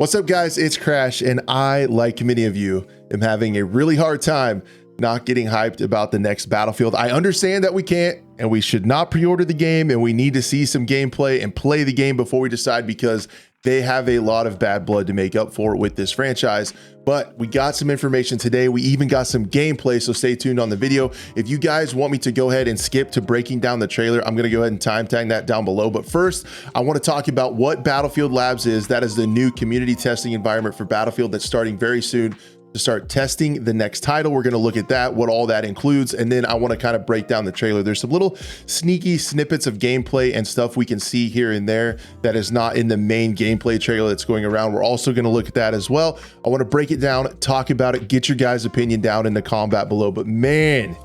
What's up, guys? It's Crash, and I, like many of you, am having a really hard time not getting hyped about the next Battlefield. I understand that we can't and we should not pre-order the game, and we need to see some gameplay and play the game before we decide, because they have a lot of bad blood to make up for with this franchise. But we got some information today. We even got some gameplay, so stay tuned on the video. If you guys want me to go ahead and skip to breaking down the trailer, I'm gonna go ahead and time tag that down below. But first, I wanna talk about what Battlefield Labs is. That is the new community testing environment for Battlefield that's starting very soon to start testing the next title. We're going to look at that, what all that includes, and then I want to kind of break down the trailer. There's some little sneaky snippets of gameplay and stuff we can see here and there that is not in the main gameplay trailer that's going around. We're also going to look at that as well. I want to break it down, talk about it, get your guys' opinion down in the combat below. But man,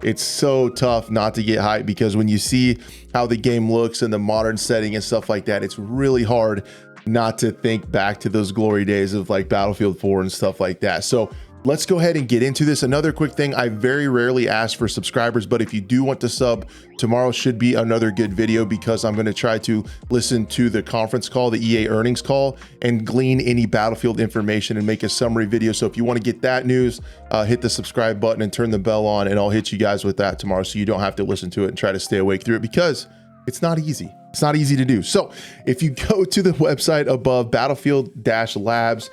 it's so tough not to get hyped, because when you see how the game looks in the modern setting and stuff like that, it's really hard not to think back to those glory days of like Battlefield 4 and stuff like that. So let's go ahead and get into this. Another quick thing, I very rarely ask for subscribers, but if you do want to sub, tomorrow should be another good video, because I'm going to try to listen to the conference call, the EA earnings call, and glean any Battlefield information and make a summary video. So if you want to get that news, hit the subscribe button and turn the bell on, and I'll hit you guys with that tomorrow, so you don't have to listen to it and try to stay awake through it, because it's not easy. It's not easy to do. So if you go to the website above, Battlefield-Labs,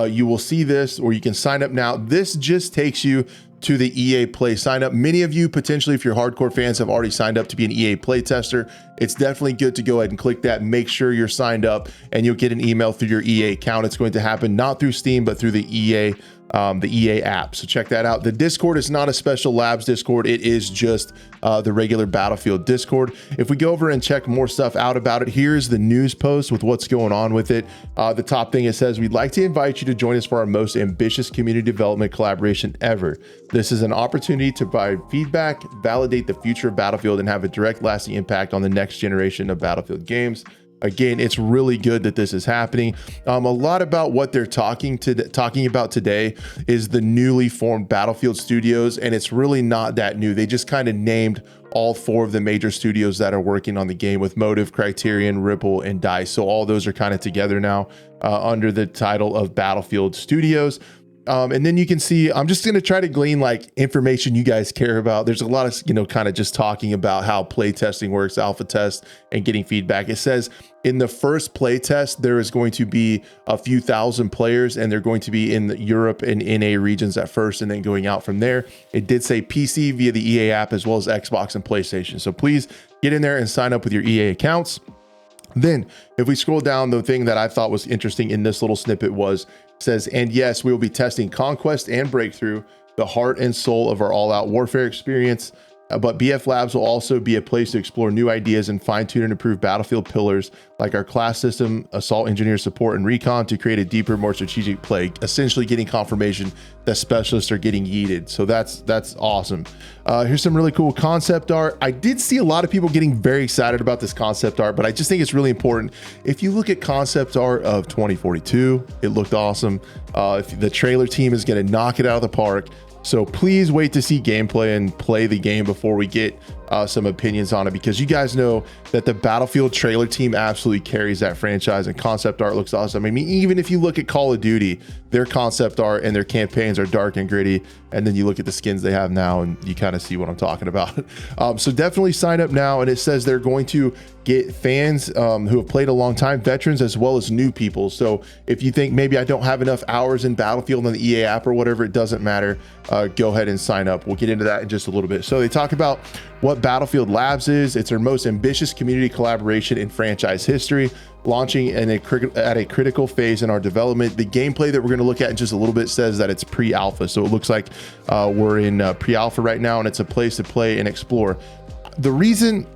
you will see this, or you can sign up now. This just takes you to the EA Play sign up. Many of you, potentially, if you're hardcore fans, have already signed up to be an EA Play tester. It's definitely good to go ahead and click that. Make sure you're signed up, and you'll get an email through your EA account. It's going to happen not through Steam, but through the EA app. So check that out. The Discord is not a special Labs Discord. It is just the regular Battlefield Discord. If we go over and check more stuff out about it, here's the news post with what's going on with it. The top thing, it says, we'd like to invite you to join us for our most ambitious community development collaboration ever. This is an opportunity to provide feedback, validate the future of Battlefield, and have a direct lasting impact on the next generation of Battlefield games. Again, it's really good that this is happening. A lot about what they're talking about today is the newly formed Battlefield Studios, and it's really not that new. They just kind of named all four of the major studios that are working on the game, with Motive, Criterion, Ripple, and DICE. So all those are kind of together now under the title of Battlefield Studios. And then you can see, I'm just going to try to glean like information you guys care about. There's a lot of, kind of just talking about how play testing works, alpha test, and getting feedback. It says in the first play test, there is going to be a few thousand players, and they're going to be in the Europe and NA regions at first, and then going out from there. It did say PC via the EA app, as well as Xbox and PlayStation. So please get in there and sign up with your EA accounts. Then if we scroll down, the thing that I thought was interesting in this little snippet was, says, and yes, we will be testing Conquest and Breakthrough, the heart and soul of our all-out warfare experience. But BF Labs will also be a place to explore new ideas and fine-tune and improve Battlefield pillars like our class system, assault engineer support, and recon to create a deeper, more strategic play. Essentially getting confirmation that specialists are getting yeeted. So that's awesome. Here's some really cool concept art. I did see a lot of people getting very excited about this concept art, but I just think it's really important. If you look at concept art of 2042, it looked awesome. The trailer team is going to knock it out of the park. So please wait to see gameplay and play the game before we get some opinions on it, because you guys know that the Battlefield trailer team absolutely carries that franchise, and concept art looks awesome. I mean, even if you look at Call of Duty, their concept art and their campaigns are dark and gritty, and then you look at the skins they have now and you kind of see what I'm talking about. So definitely sign up now. And it says they're going to get fans who have played a long time, veterans, as well as new people. So if you think maybe I don't have enough hours in Battlefield on the EA app or whatever, it doesn't matter. Go ahead and sign up. We'll get into that in just a little bit. So they talk about what Battlefield Labs is. It's their most ambitious community collaboration in franchise history, launching at a critical phase in our development. The gameplay that we're going to look at in just a little bit says that it's pre-alpha. So it looks like we're in pre-alpha right now, and it's a place to play and explore. The reason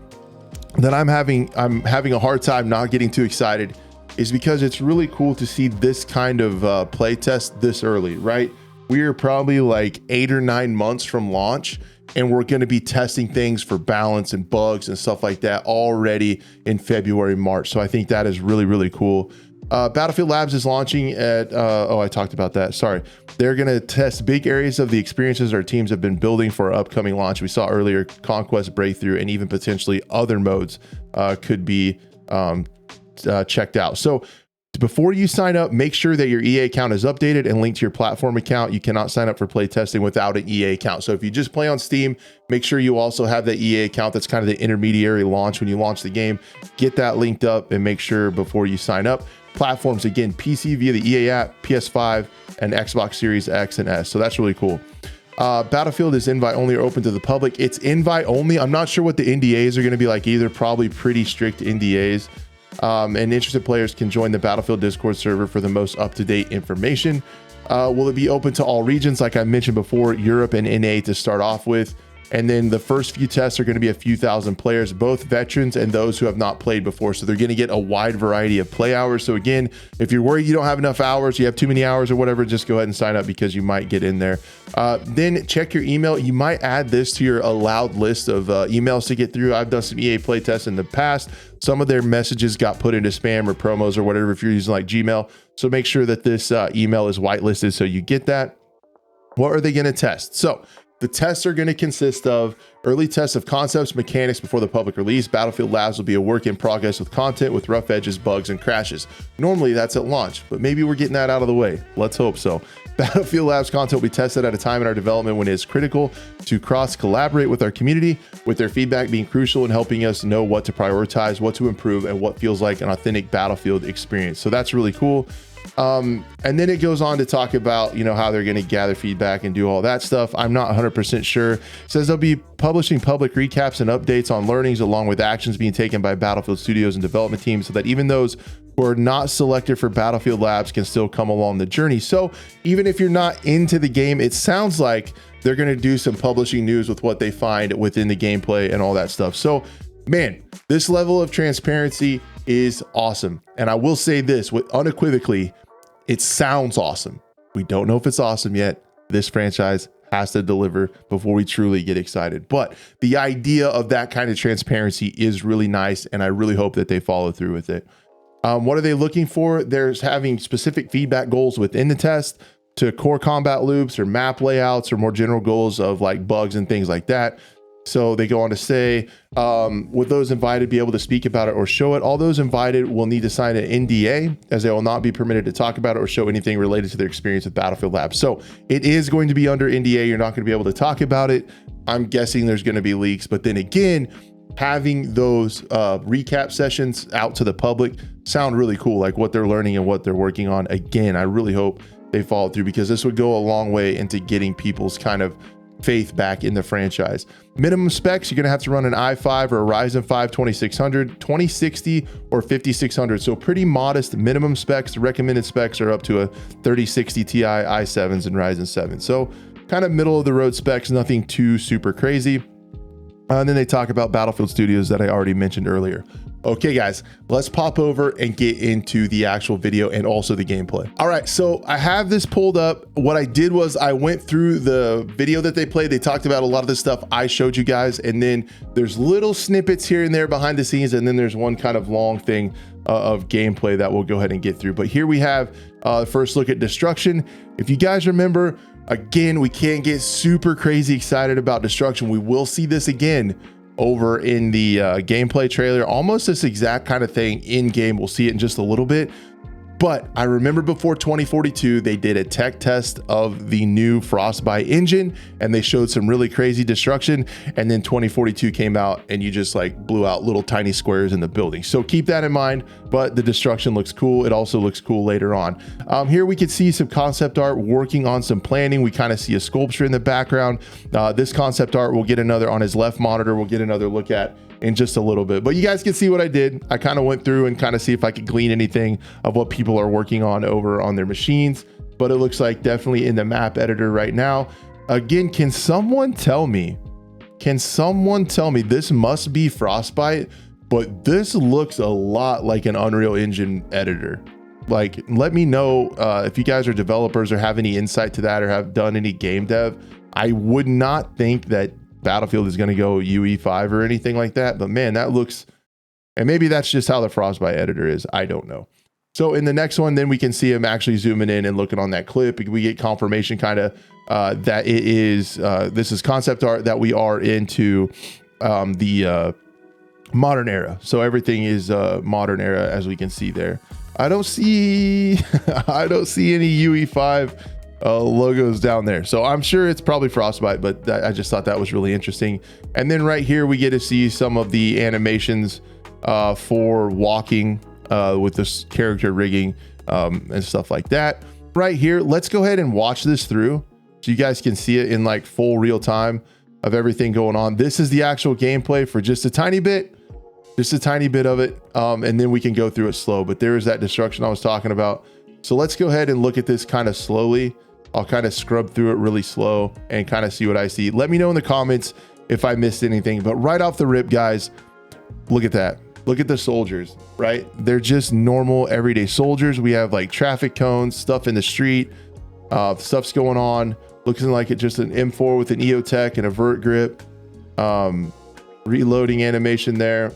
that I'm having a hard time not getting too excited is because it's really cool to see this kind of play test this early, right? We are probably like 8 or 9 months from launch, and we're going to be testing things for balance and bugs and stuff like that already in February, March. So I think that is really, really cool. Battlefield Labs is launching at, I talked about that. Sorry. They're going to test big areas of the experiences our teams have been building for our upcoming launch. We saw earlier Conquest, Breakthrough, and even potentially other modes could be checked out. So Before you sign up, make sure that your EA account is updated and linked to your platform account. You cannot sign up for play testing without an EA account. So if you just play on Steam, make sure you also have the EA account. That's kind of the intermediary launch when you launch the game. Get that linked up and make sure before you sign up. Platforms, again, PC via the EA app, PS5, and Xbox Series X and S. So that's really cool. Battlefield is invite only or open to the public. It's invite only. I'm not sure what the NDAs are going to be like either. Probably pretty strict NDAs. And interested players can join the Battlefield Discord server for the most up-to-date information. Will it be open to all regions? Like I mentioned before, Europe and NA to start off with. And then the first few tests are going to be a few thousand players, both veterans and those who have not played before. So they're going to get a wide variety of play hours. So again, if you're worried you don't have enough hours, you have too many hours or whatever, just go ahead and sign up because you might get in there. Then check your email. You might add this to your allowed list of emails to get through. I've done some EA play tests in the past. Some of their messages got put into spam or promos or whatever if you're using like Gmail. So make sure that this email is whitelisted so you get that. What are they going to test? So the tests are going to consist of early tests of concepts, mechanics before the public release. Battlefield Labs will be a work in progress with content with rough edges, bugs, and crashes. Normally that's at launch, but maybe we're getting that out of the way. Let's hope so. Battlefield Labs content will be tested at a time in our development when it is critical to cross-collaborate with our community, with their feedback being crucial in helping us know what to prioritize, what to improve, and what feels like an authentic Battlefield experience. So that's really cool. And then it goes on to talk about, how they're going to gather feedback and do all that stuff. I'm not 100% sure. It says they'll be publishing public recaps and updates on learnings along with actions being taken by Battlefield Studios and development teams so that even those who are not selected for Battlefield Labs can still come along the journey. So even if you're not into the game, it sounds like they're going to do some publishing news with what they find within the gameplay and all that stuff. So man, this level of transparency is awesome. And I will say this with unequivocally, it sounds awesome. We don't know if it's awesome yet. This franchise has to deliver before we truly get excited. But the idea of that kind of transparency is really nice. And I really hope that they follow through with it. What are they looking for? There's having specific feedback goals within the test to core combat loops or map layouts or more general goals of like bugs and things like that. So they go on to say, would those invited be able to speak about it or show it? All those invited will need to sign an NDA as they will not be permitted to talk about it or show anything related to their experience with Battlefield Labs. So it is going to be under NDA. You're not going to be able to talk about it. I'm guessing there's going to be leaks, but then again, having those recap sessions out to the public sound really cool, like what they're learning and what they're working on. Again, I really hope they follow through because this would go a long way into getting people's kind of faith back in the franchise. Minimum specs, you're going to have to run an i5 or a Ryzen 5 2600, 2060 or 5600. So pretty modest minimum specs. The recommended specs are up to a 3060 Ti, i7s and Ryzen 7. So kind of middle of the road specs, nothing too super crazy. And then they talk about Battlefield Studios that I already mentioned earlier. Okay, guys, let's pop over and get into the actual video and also the gameplay. All right, so I have this pulled up. What I did was I went through the video that they played. They talked about a lot of the stuff I showed you guys, and then there's little snippets here and there behind the scenes, and then there's one kind of long thing of gameplay that we'll go ahead and get through. But here we have first look at Destruction. If you guys remember, again, we can't get super crazy excited about Destruction. We will see this again over in the gameplay trailer, almost this exact kind of thing in game. We'll see it in just a little bit. But I remember before 2042, they did a tech test of the new Frostbite engine and they showed some really crazy destruction. And then 2042 came out and you just like blew out little tiny squares in the building. So keep that in mind, but the destruction looks cool. It also looks cool later on. Here we can see some concept art working on some planning. We kind of see a sculpture in the background. This concept art we'll get another on his left monitor. We'll get another look at in just a little bit, but you guys can see what I did. I kind of went through and kind of see if I could glean anything of what people are working on over on their machines, but it looks like definitely in the map editor right now. Again, can someone tell me this must be Frostbite, but this looks a lot like an Unreal Engine editor. Like, let me know if you guys are developers or have any insight to that or have done any game dev. I would not think that Battlefield is going to go UE5 or anything like that, but man, that looks, and maybe that's just how the Frostbite editor is. I don't know. So in the next one, then we can see him actually zooming in and looking on that clip. We get confirmation kind of that it is, this is concept art, that we are into the modern era. So everything is modern era, as we can see there. I don't see I don't see any UE5 logos down there. So I'm sure it's probably Frostbite, but I just thought that was really interesting. And then right here, we get to see some of the animations for walking with this character rigging and stuff like that. Right here, let's go ahead and watch this through so you guys can see it in like full real time of everything going on. This is the actual gameplay for just a tiny bit of it. And then we can go through it slow, but there is that destruction I was talking about. So let's go ahead and look at this kind of slowly. I'll kind of scrub through it really slow and kind of see what I see. Let me know in the comments if I missed anything, but right off the rip, guys, look at that. Look at the soldiers, right? They're just normal everyday soldiers. We have like traffic cones, stuff in the street, stuff's going on. Looking like it's just an M4 with an EOTech and a vert grip. Reloading animation there.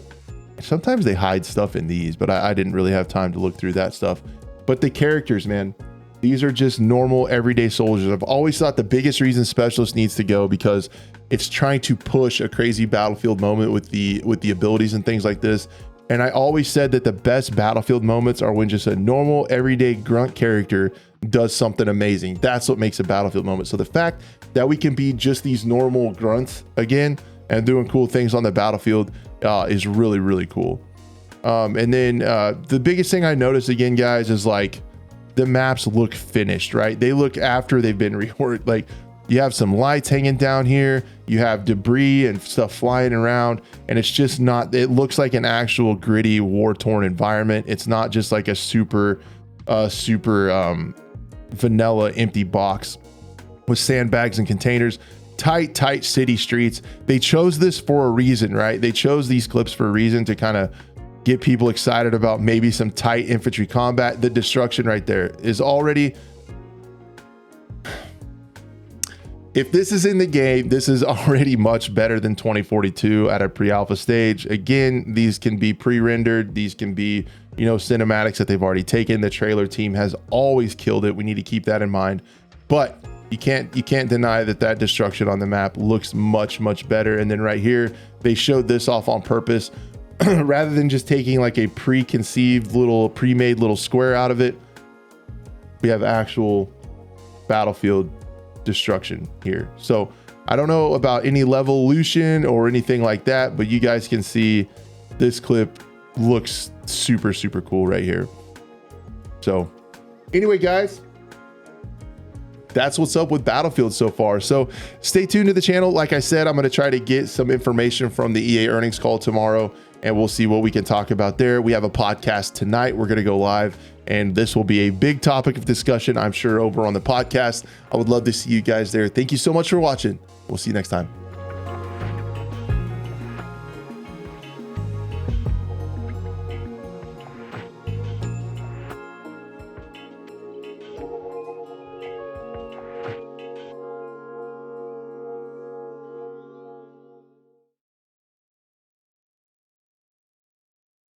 Sometimes they hide stuff in these, but I didn't really have time to look through that stuff. But the characters, man, these are just normal everyday soldiers. I've always thought the biggest reason Specialist needs to go because it's trying to push a crazy Battlefield moment with the abilities and things like this. And I always said that the best Battlefield moments are when just a normal everyday grunt character does something amazing. That's what makes a Battlefield moment. So the fact that we can be just these normal grunts again and doing cool things on the battlefield is really, really cool. And then the biggest thing I noticed again, guys, is like the maps look finished, right? They look after they've been reworked. Like you have some lights hanging down here, you have debris and stuff flying around, and it's just not, it looks like an actual gritty war-torn environment. It's not just like a super vanilla empty box with sandbags and containers. Tight city streets. They chose this for a reason, right? They chose these clips for a reason to kind of get people excited about maybe some tight infantry combat. The destruction right there is already, if this is in the game, this is already much better than 2042 at a pre-alpha stage. Again, these can be pre-rendered. These can be, you know, cinematics that they've already taken. The trailer team has always killed it. We need to keep that in mind. But you can't deny that destruction on the map looks much better. And then right here, they showed this off on purpose rather than just taking like a preconceived little pre-made little square out of it. We have actual battlefield destruction here. So I don't know about any levolution or anything like that, but you guys can see this clip looks super cool right here. So anyway, guys, that's what's up with Battlefield so far. So stay tuned to the channel. Like I said, I'm going to try to get some information from the EA earnings call tomorrow, and we'll see what we can talk about there. We have a podcast tonight. We're going to go live, and this will be a big topic of discussion, I'm sure, over on the podcast. I would love to see you guys there. Thank you so much for watching. We'll see you next time.